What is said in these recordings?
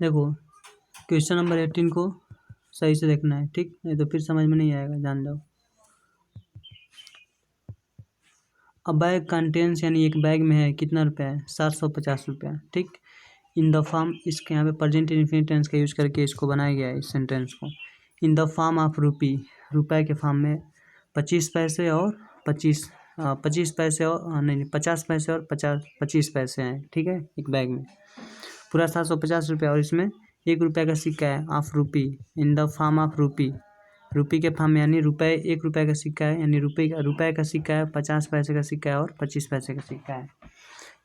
देखो question number 18 को सही से देखना है, ठीक, नहीं तो फिर समझ में नहीं आएगा, जान जाओ। अब बैग कंटेंस यानी एक बैग में है कितना रुपया है, 750 रुपया, ठीक। इन द फॉर्म, इसके यहाँ पे प्रेजेंट इन्फिनिट टेंस का यूज करके इसको बनाया गया है इस सेंटेंस को। इन द फॉर्म ऑफ रुपी, रुपये के फॉर्म में 25 पैसे और 25 पैसे और नहीं 50 पैसे और 25 पैसे हैं, ठीक है, एक बैग में पूरा 750 रुपया, और इसमें 1 रुपये का सिक्का है of rupee, in the form of rupee, rupee के फॉर्म में, यानी रुपये 1 रुपये का सिक्का है, यानी रुपये का सिक्का है, 50 पैसे का सिक्का है और 25 पैसे का सिक्का है।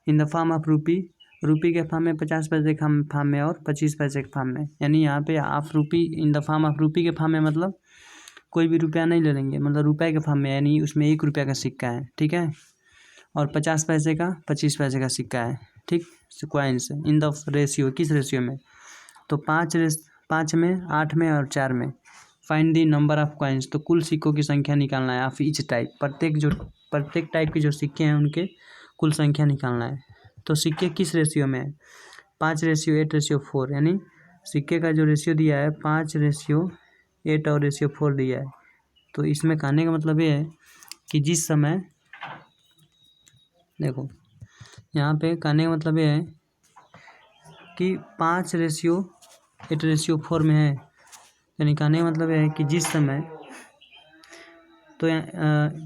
In the form of rupee, rupee के फॉर्म में 50 पैसे के फॉर्म में और 25 पैसे के फॉर्म में, यानी यहाँ पे of rupee, in the form of रुपी के फॉर्म में मतलब कोई भी रुपया नहीं ले लेंगे, मतलब रुपये के फॉर्म में, यानी उसमें 1 रुपये का सिक्का है, ठीक है, और 50 पैसे का 25 पैसे का सिक्का है, ठीक, कॉइन्स इन द रेशियो, किस रेशियो में, तो 5 में, 8 में और 4 में। Find the number of coins, तो कुल सिक्कों की संख्या निकालना है ऑफ ईच टाइप, प्रत्येक टाइप के जो सिक्के हैं उनके कुल संख्या निकालना है। तो सिक्के किस रेशियो में है, 5:8:4, यानी सिक्के का जो रेशियो दिया है 5:8 और 4 दिया है। तो इसमें कहने का मतलब ये है कि जिस समय, देखो यहाँ पे कहने का मतलब ये है कि 5:8:4 में है, यानी कहने का मतलब है कि जिस समय, तो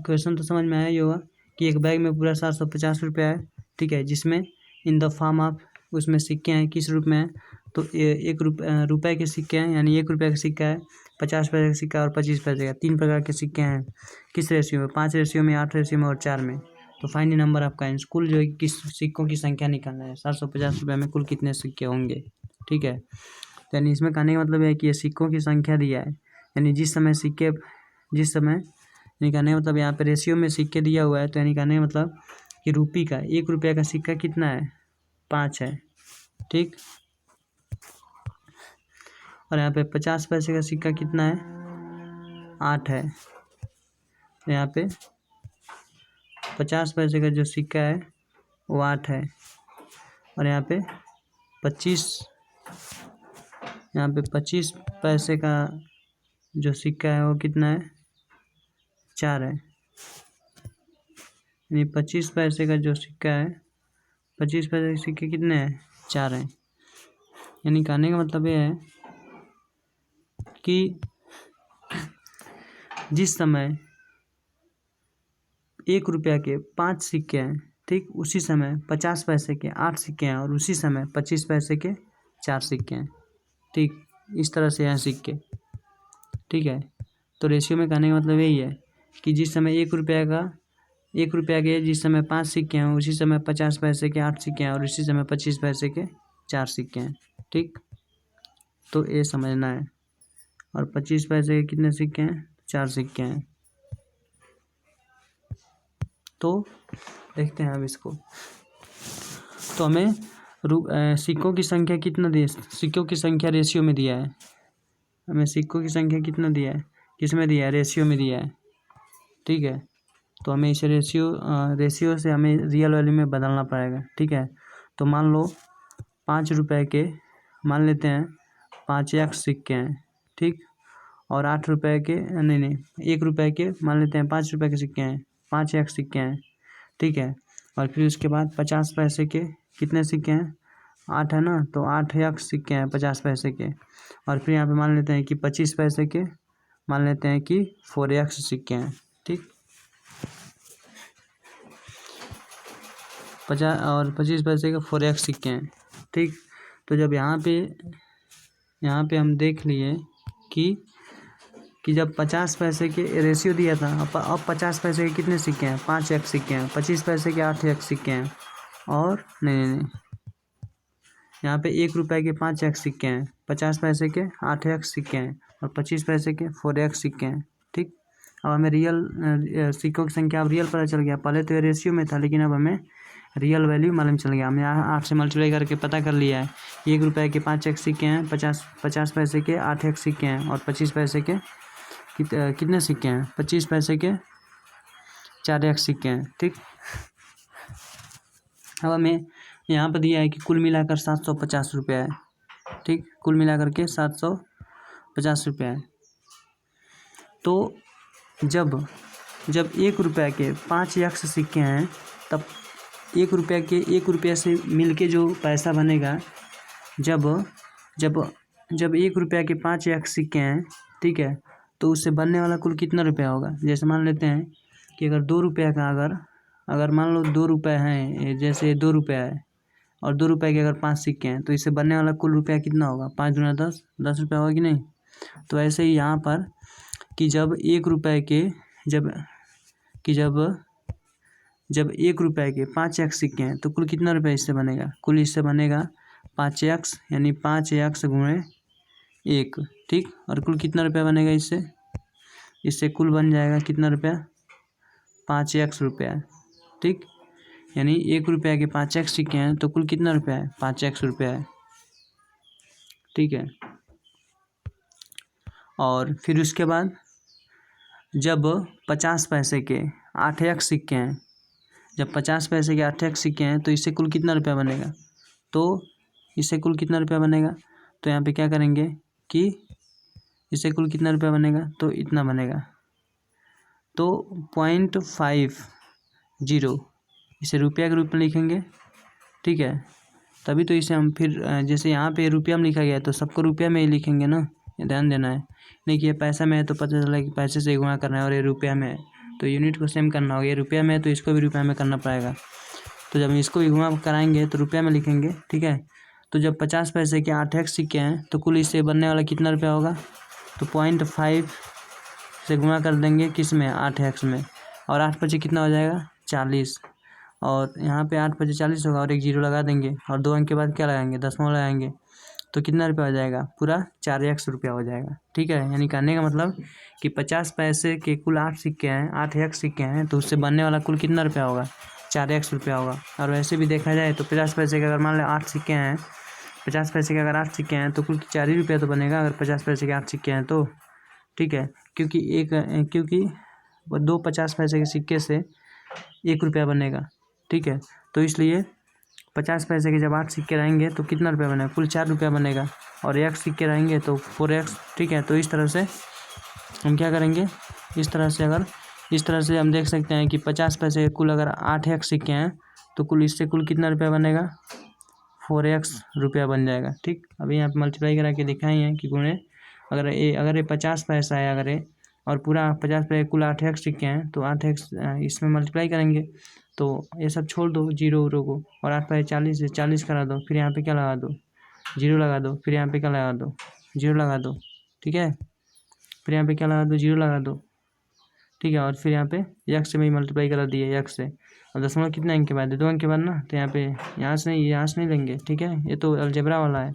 क्वेश्चन तो समझ में आया ही होगा कि एक बैग में पूरा 750 रुपया है, ठीक है, जिसमें इन द फॉर्म ऑफ, उसमें सिक्के हैं किस रूप में है, तो 1 रुपये के सिक्के हैं, यानी 1 रुपये का सिक्का है, 50 पैसे का सिक्का और 25 पैसे का, 3 प्रकार के सिक्के हैं किस रेशियो में, 5 रेशियो में, 8 रेशियो में और 4 में। तो फाइंड नंबर ऑफ कॉइन्स, कुल जो है किस सिक्कों की संख्या निकालना है, 750 रुपये में कुल कितने सिक्के होंगे, ठीक है। तो यानी इसमें कहने का मतलब है कि ये सिक्कों की संख्या दिया है, यानी जिस समय यानी कहने का मतलब यहाँ पे रेशियो में सिक्के दिया हुआ है, तो यानी कहने का मतलब कि रुपी का 1 रुपये का सिक्का कितना है, 5 है, ठीक, और यहाँ पे 50 पैसे का सिक्का कितना है, 8 है। तो यहाँ पे 50 पैसे का जो सिक्का है वो 8 है, और यहाँ पे 25 पैसे का जो सिक्का है वो कितना है, 4 है, यानी 25 पैसे का जो सिक्का है, 25 पैसे के सिक्के कितने हैं, 4 हैं। यानी कहने का मतलब ये है कि जिस समय 1 रुपया के 5 सिक्के हैं, ठीक, उसी समय 50 पैसे के 8 सिक्के हैं, और उसी समय 25 पैसे के 4 सिक्के हैं, ठीक, इस तरह से हैं सिक्के, ठीक है। तो रेशियो में कहने का मतलब यही है कि जिस समय 1 रुपया के जिस समय 5 सिक्के हैं, उसी समय 50 पैसे के 8 सिक्के हैं, और उसी समय 25 पैसे के 4 सिक्के हैं, ठीक, तो ये समझना है। और 25 पैसे के कितने सिक्के हैं, 4 सिक्के हैं। तो देखते हैं अब इसको, तो हमें सिक्कों की संख्या कितना दिया, सिक्कों की संख्या रेशियो में दिया है, हमें सिक्कों की संख्या कितना दिया है, किस में दिया है, रेशियो में दिया है, ठीक है। तो हमें इसे रेशियो से हमें रियल वैल्यू में बदलना पड़ेगा, ठीक है। तो मान लो 5 रुपये के, मान लेते हैं 5x सिक्के हैं, ठीक, और 8 रुपये के, नहीं 1 रुपये के मान लेते हैं 5 रुपये के सिक्के हैं, 5x सिक्के हैं, ठीक है। और फिर उसके बाद 50 पैसे के कितने सिक्के हैं, 8 है ना, तो 8x सिक्के हैं 50 पैसे के, और फिर यहाँ पे मान लेते हैं कि 25 पैसे के, मान लेते हैं कि 4x सिक्के हैं, ठीक, 50 और 25 पैसे के 4x सिक्के हैं, ठीक। तो जब यहाँ पे हम देख लिए कि जब 50 पैसे के रेशियो दिया था, अब 50 पैसे के कितने सिक्के हैं, 5x सिक्के हैं, 25 पैसे के 8x सिक्के हैं, और नहीं यहाँ पे 1 रुपये के 5x सिक्के हैं, 50 पैसे के 8x सिक्के हैं, और 25 पैसे के 4x सिक्के हैं, ठीक। अब हमें रियल सिक्कों की संख्या अब रियल पता चल गया, पहले तो ये रेशियो में था, लेकिन अब हमें रियल वैल्यू मालूम चल गया, हमने 8 से मल्टीप्लाई करके पता कर लिया है। 1 रुपये के 5x सिक्के हैं, 50 पैसे के 8x सिक्के हैं, और 25 पैसे के कितने सिक्के हैं, 25 पैसे के 4x सिक्के हैं, ठीक। अब हमें यहाँ पर दिया है कि कुल मिलाकर 750 रुपया है, ठीक, कुल मिला करके 750 रुपया है। तो जब जब 1 रुपये के 5 यक्ष सिक्के हैं, तब 1 रुपये से मिल के जो पैसा बनेगा, जब जब जब 1 रुपये के 5 यक्ष सिक्के हैं, ठीक है, तो उससे बनने वाला कुल कितना रुपया होगा। जैसे मान लेते हैं कि अगर 2 रुपये का अगर मान लो 2 रुपये हैं, जैसे 2 रुपया है और 2 रुपये के अगर 5 सिक्के हैं, तो इससे बनने वाला कुल रुपया कितना होगा, 5 दूना 10, 10 रुपया होगा कि नहीं। तो ऐसे ही यहाँ पर कि जब 1 रुपये के जब 1 रुपये के 5 यक्ष सिक्के हैं, तो कुल कितना रुपया इससे बनेगा, कुल इससे बनेगा 5 यक्ष, यानी 5 यक्ष गुणे 1, ठीक। और कुल कितना रुपया बनेगा इससे कुल बन जाएगा कितना रुपया, 5 यक्ष रुपया, ठीक। यानी 1 रुपये के 5 यक्ष सिक्के हैं, तो कुल कितना रुपया है, 5 यक्ष रुपया है, ठीक है। और फिर उसके बाद जब 50 पैसे के 8 यक्ष सिक्के हैं, जब 50 पैसे के 8 यक्ष सिक्के हैं, तो इससे कुल कितना रुपया बनेगा, तो इससे कुल कितना रुपया बनेगा, तो यहाँ पे क्या करेंगे कि इससे कुल कितना रुपया बनेगा, तो इतना बनेगा, तो 0.50 इसे रुपया के रूप में लिखेंगे, ठीक है। तभी तो इसे हम फिर जैसे यहाँ पे रुपया में लिखा गया है, तो सबको रुपया में ही लिखेंगे ना, ये ध्यान देना है। नहीं कि ये पैसा में है तो पता चला कि पैसे से गुणा करना है, और ये रुपया में है तो यूनिट को सेम करना होगा। ये रुपया में है तो इसको भी रुपया में करना पड़ेगा। तो जब इसको भी गुणा कराएंगे तो रुपया में लिखेंगे, ठीक है। तो जब 50 पैसे के 8 यक्ष सिक्के हैं, तो कुल इससे बनने वाला कितना रुपया होगा, तो 0.5 से गुणा कर देंगे किस में, 8 यक्ष में, और 8 पचे कितना हो जाएगा, 40, और यहाँ पे 8 पचे 40 होगा, और एक जीरो लगा देंगे, और 2 अंक के बाद क्या लगाएंगे, दशमलव लगाएंगे, तो कितना रुपया हो जाएगा, पूरा 4 यक्ष रुपया हो जाएगा, ठीक है। यानी कहने का मतलब कि 50 पैसे के कुल 8 सिक्के हैं, 8 यक्ष सिक्के हैं, तो उससे बनने वाला कुल कितना रुपया होगा, 4 यक्ष रुपया होगा। और वैसे भी देखा जाए तो 50 पैसे के अगर मान लें 8 सिक्के हैं, 50 पैसे के अगर 8 सिक्के हैं, तो कुल 4 ही रुपया तो बनेगा, अगर 50 पैसे के 8 सिक्के हैं तो, ठीक है। क्योंकि 2 50 पैसे के सिक्के से 1 रुपया बनेगा, ठीक है। तो इसलिए 50 पैसे के जब 8 सिक्के रहेंगे तो कितना रुपया बनेगा, कुल 4 रुपया बनेगा, और यक्ष सिक्के रहेंगे तो 4 यक्ष, ठीक है। तो इस तरह से हम क्या करेंगे, इस तरह से हम देख सकते हैं कि 50 पैसे के कुल अगर 8 यक्ष सिक्के हैं, तो कुल इससे कुल कितना रुपया बनेगा, 4 यक्ष रुपया बन जाएगा, ठीक। अभी यहाँ पे मल्टीप्लाई करा के दिखाए हैं कि गुणे अगर ये 50 पैसा है, अगर ये और पूरा 50 पैसे कुल 8 यक्ष सिक्के हैं, तो 8 यक्ष इसमें मल्टीप्लाई करेंगे, तो ये सब छोड़ दो जीरो उरो को, और 8 पाए 40 से 40 करा दो, फिर यहाँ पे क्या लगा दो, जीरो लगा दो, फिर यहाँ पे क्या लगा दो, जीरो लगा दो, ठीक है। फिर यहाँ पे क्या लगा दो, जीरो लगा दो, ठीक है। और फिर यहाँ पे यक्ष से मैं मल्टीप्लाई करा दिए, यक्ष से, और दशमलव कितने अंक के बाद है, 2 अंक के बाद ना, तो यहाँ पे यहाँ से नहीं लेंगे, ठीक है। ये तो अलजेब्रा वाला है,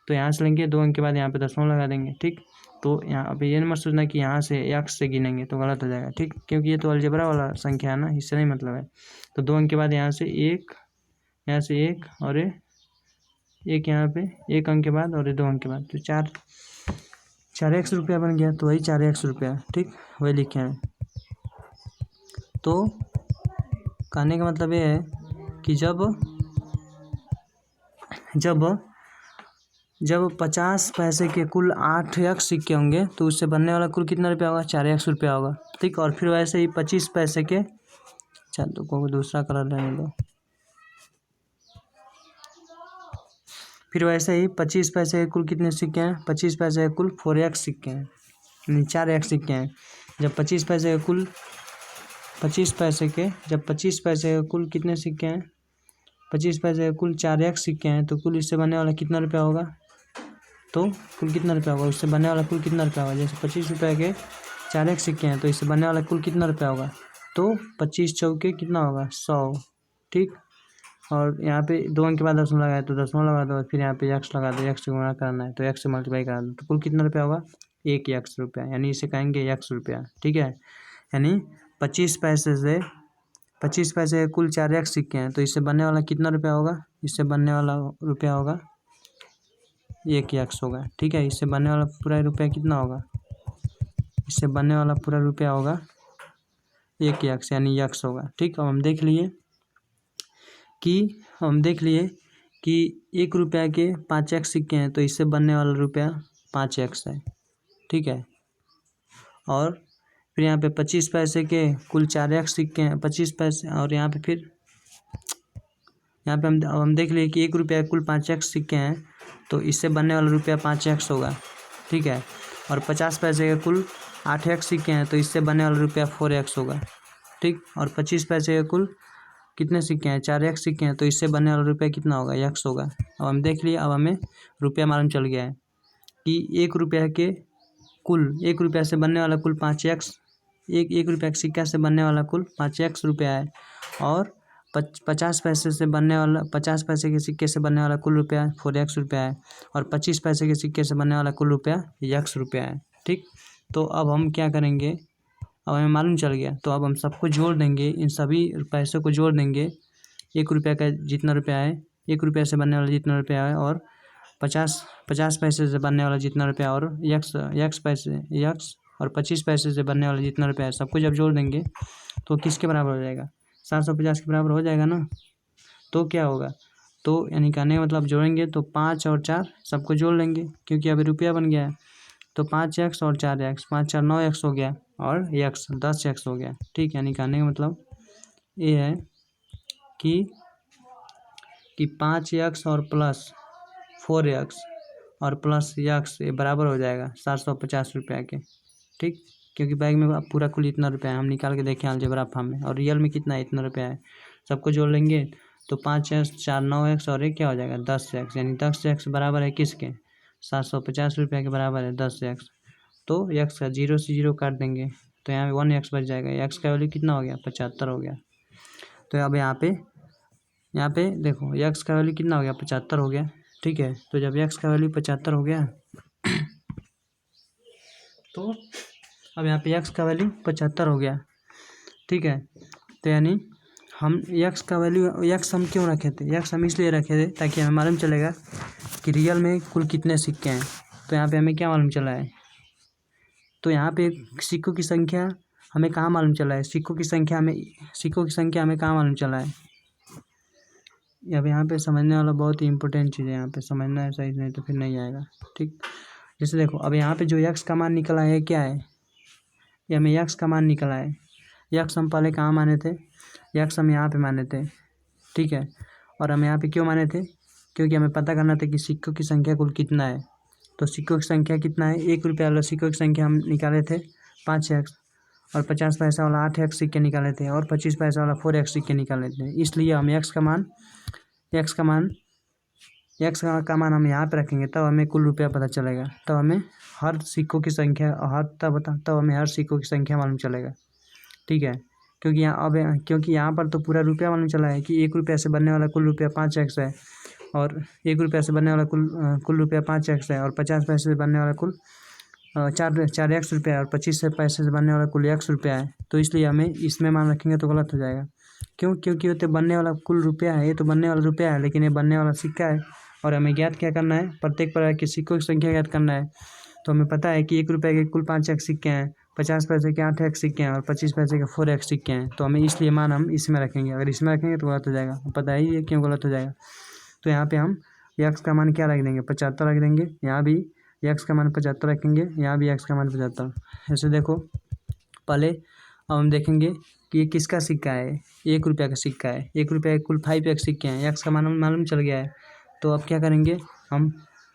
तो यहाँ से लेंगे 2 अंक के बाद यहाँ पे दशमलव लगा देंगे, ठीक। तो यहाँ पे ये मत सोचना कि यहाँ से यक्ष से गिनेंगे तो गलत हो जाएगा, ठीक, क्योंकि ये तो अलजेब्रा वाला संख्या है ना, इससे नहीं मतलब है। तो 2 अंक के बाद यहाँ से 1, यहाँ से 1, और एक यहाँ पे 1 अंक के बाद, और ये 2 अंक के बाद, तो 4 यक्ष रुपया बन गया। तो वही 4 यक्ष रुपया, ठीक, वही लिखे हैं। तो कहने का मतलब ये है कि जब 50 पैसे के कुल 8 यक्ष सिक्के होंगे, तो उससे बनने वाला कुल कितना रुपया होगा, 4 यक्ष रुपया होगा, ठीक। और फिर वैसे ही 25 पैसे के, चलो को दूसरा कलर लेने दो, फिर वैसे ही 25 पैसे के कुल कितने सिक्के हैं, 25 पैसे के कुल 4 यक्ष सिक्के हैं, यानी 4 यक्ष सिक्के हैं। जब 25 पैसे के कुल 25 पैसे के कुल कितने सिक्के हैं, 25 पैसे के कुल 4 यक्ष सिक्के हैं, तो कुल इससे बनने वाला कितना रुपया होगा, तो कुल कितना रुपया होगा, उससे बनने वाला कुल कितना रुपया होगा। जैसे 25 रुपये के 4 यक्ष सिक्के हैं, तो इससे बनने वाला कुल कितना रुपया होगा, तो 25 चौके कितना होगा, 100, ठीक। और यहाँ पे 2 अंक के बाद दशमलव लगाए तो दशमलव लगा दो, फिर यहाँ पे यक्ष लगा दो, यक्ष से गुणा करना है तो यक्ष से मल्टीप्लाई करा दो, तो कुल कितना रुपया होगा, 1 यक्ष रुपया, यानी इसे कहेंगे यक्ष रुपया, ठीक है। यानी 25 पैसे के कुल 4 यक्ष सिक्के हैं, तो इससे बनने वाला कितना रुपया होगा, इससे बनने वाला रुपया होगा 1 यक्ष होगा, ठीक है। इससे बनने वाला पूरा रुपया कितना होगा, इससे बनने वाला पूरा रुपया होगा 1 यक्ष, यानी यक्ष होगा, ठीक। अब हम देख लिए कि 1 रुपया के 5x सिक्के हैं तो इससे बनने वाला रुपया 5x है, ठीक है। और फिर यहाँ पे 25 पैसे के कुल 4x सिक्के हैं, 25 पैसे। और यहाँ पे फिर यहाँ पे हम देख लिए कि 1 रुपया कुल 5x सिक्के हैं तो इससे बनने वाला रुपया 5x होगा, ठीक है। और 50 पैसे के कुल 8x सिक्के हैं तो इससे बनने वाला रुपया 4x होगा, ठीक। और 25 पैसे के कुल कितने सिक्के हैं, 4x सिक्के हैं तो इससे बनने वाला रुपया कितना होगा, x होगा। अब हम देख लिए, अब हमें रुपया मालूम चल गया है कि 1 रुपया के कुल 1 रुपया से बनने वाला कुल 5x, एक रुपया के सिक्का से बनने वाला कुल 5x रुपया है। और 50 पैसे से बनने वाला 50 पैसे के सिक्के से बनने वाला कुल रुपया 4x रुपया है। और 25 पैसे के सिक्के से बनने वाला कुल रुपया x रुपया है, ठीक। तो अब हम क्या करेंगे, अब हमें मालूम चल गया तो अब हम सबको जोड़ देंगे, इन सभी पैसों को जोड़ देंगे। 1 रुपया का जितना रुपया है, 1 रुपया से बनने वाला जितना रुपया है, और 50 पैसे से बनने वाला जितना रुपया, और x पैसे x और 25 पैसे से बनने वाला जितना रुपया है, सबको जब जोड़ देंगे तो किसके बराबर हो जाएगा, 750 के बराबर हो जाएगा ना। तो क्या होगा, तो यानी कहने का मतलब जोड़ेंगे तो 5 और 4 सबको जोड़ लेंगे क्योंकि अभी रुपया बन गया है। तो 5x और 4x, 5 4 9x हो गया, और x 10x हो गया, ठीक। यानी कहने का मतलब ये है कि 5x और प्लस 4x और प्लस x ये बराबर हो जाएगा 750 रुपया के, ठीक। क्योंकि बैग में अब पूरा कुल इतना रुपया है, हम निकाल के देखें अलजेब्रा फॉर्म में, और रियल में कितना है, इतना रुपया है। सबको जोड़ लेंगे तो 5x 4 9x और ये क्या हो जाएगा 10x, यानी 10x बराबर है किसके, 750 रुपया के बराबर है 10x। तो x का 0 से 0 काट देंगे तो यहाँ पे 1x बच जाएगा, x का वैल्यू कितना हो गया 75 हो गया। तो अब यहाँ पे देखो x का वैल्यू कितना हो गया 75 हो गया, ठीक है। तो जब x का वैल्यू 75 हो गया तो अब यहाँ पे x का वैल्यू 75 हो गया, ठीक है। तो यानी हम x का वैल्यू x हम क्यों रखे थे, x हम इसलिए रखे थे ताकि हमें मालूम चलेगा कि रियल में कुल कितने सिक्के हैं। तो यहाँ पे हमें क्या मालूम चला है, तो यहाँ पे सिक्कों की संख्या हमें कहाँ मालूम चला है, सिक्कों की संख्या हमें कहाँ मालूम चला है। अब यहाँ पे समझने वाला बहुत ही इंपॉर्टेंट चीज़ है, यहाँ पे समझना है सही, नहीं तो फिर नहीं आएगा, ठीक। जैसे देखो अब यहाँ पे जो x का मान निकला है क्या है, ये हमें x का मान निकला है। x हम पहले कहाँ माने थे, x हम यहाँ पे माने थे, ठीक है। और हम यहाँ पे क्यों माने थे, क्योंकि हमें पता करना था कि सिक्कों की संख्या कुल कितना है। तो सिक्कों की संख्या कितना है, 1 रुपया वाला सिक्कों की संख्या हम निकाले थे 5x, और 50 पैसा वाला 8x सिक्के निकाले थे, और 25 पैसा वाला 4x सिक्के निकाले थे। इसलिए हम x का मान हम यहाँ पे रखेंगे, तब हमें कुल रुपया पता चलेगा, तब हमें हर सिक्कों की संख्या तब हमें हर सिक्कों की संख्या मालूम चलेगा, ठीक है। क्योंकि यहाँ पर तो पूरा रुपया मालूम चला है कि 1 रुपया से बनने वाला कुल रुपया 5x है, और 1 रुपया से बनने वाला कुल रुपया 5x है, और 50 पैसे से बनने वाला कुल 4x रुपया है, और 25 पैसे से बनने वाला कुल x रुपया है। तो इसलिए हमें इसमें मान रखेंगे तो गलत हो जाएगा, क्योंकि ये तो बनने वाला कुल रुपया है, ये तो बनने वाला रुपया है, लेकिन ये बनने वाला सिक्का है। और हमें ज्ञात क्या करना है, प्रत्येक प्रकार के सिक्कों की संख्या ज्ञात करना है। तो हमें पता है कि 1 रुपये के कुल 5x सिक्के हैं, 50 पैसे के 8x सिक्के हैं, और 25 पैसे के 4x सिक्के हैं। तो हमें इसलिए मान हम इसमें रखेंगे, अगर इसमें रखेंगे तो गलत हो जाएगा, पता ही है क्यों गलत हो जाएगा। तो यहाँ पे हम x का मान क्या रख देंगे 75 रख देंगे, यहाँ भी x का मान 75 रखेंगे, यहाँ भी x का मान 75। ऐसे देखो पहले अब हम देखेंगे कि ये किसका सिक्का है, 1 रुपया का सिक्का है, 1 रुपया के कुल 5x सिक्के हैं, x का मान मालूम चल गया है। तो अब क्या करेंगे हम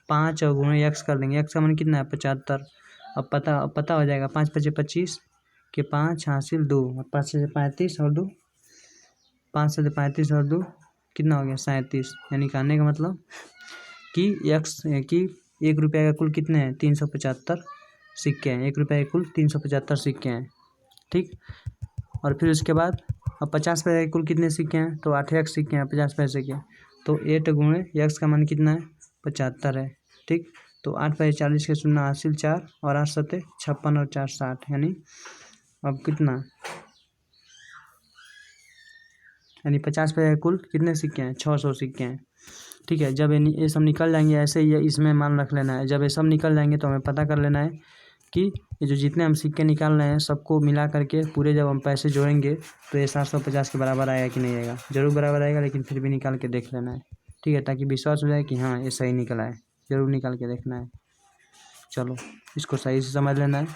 5 और गुणे x कर देंगे, x का मान कितना है 75। अब पता हो जाएगा 5 5 25 के 5 हासिल 2, 5 से 35 और 2 5 से 35 और 2 कितना हो गया 37। यानी कहने का मतलब कि 1 रुपया का कुल कितने हैं 375 सिक्के हैं, 1 रुपया के कुल 375 सिक्के हैं, ठीक। और फिर उसके बाद अब 50 पैसे के कुल कितने सिक्के हैं, तो 8x सिक्के हैं 50 पैसे के। तो 8 गुणे x का मान कितना है 75 है, ठीक। तो 8 5 40 के 0 हासिल 4, और 8 7 56 और 4 60, यानी अब कितना, यानी 50 पैसे के कुल कितने सिक्के हैं 600 सिक्के हैं, ठीक है। जब ये सब निकल जाएंगे, ऐसे ही इसमें मान रख लेना है। जब ये सब निकल जाएंगे तो हमें पता कर लेना है कि ये जो जितने हम सिक्के निकाल रहे हैं सबको मिला करके पूरे जब हम पैसे जोड़ेंगे तो ये 750 के बराबर आएगा कि नहीं आएगा, जरूर बराबर आएगा, लेकिन फिर भी निकाल के देख लेना है, ठीक है, ताकि विश्वास हो जाए कि हाँ ये सही निकला है। ज़रूर निकाल के देखना है। चलो इसको सही से समझ लेना है।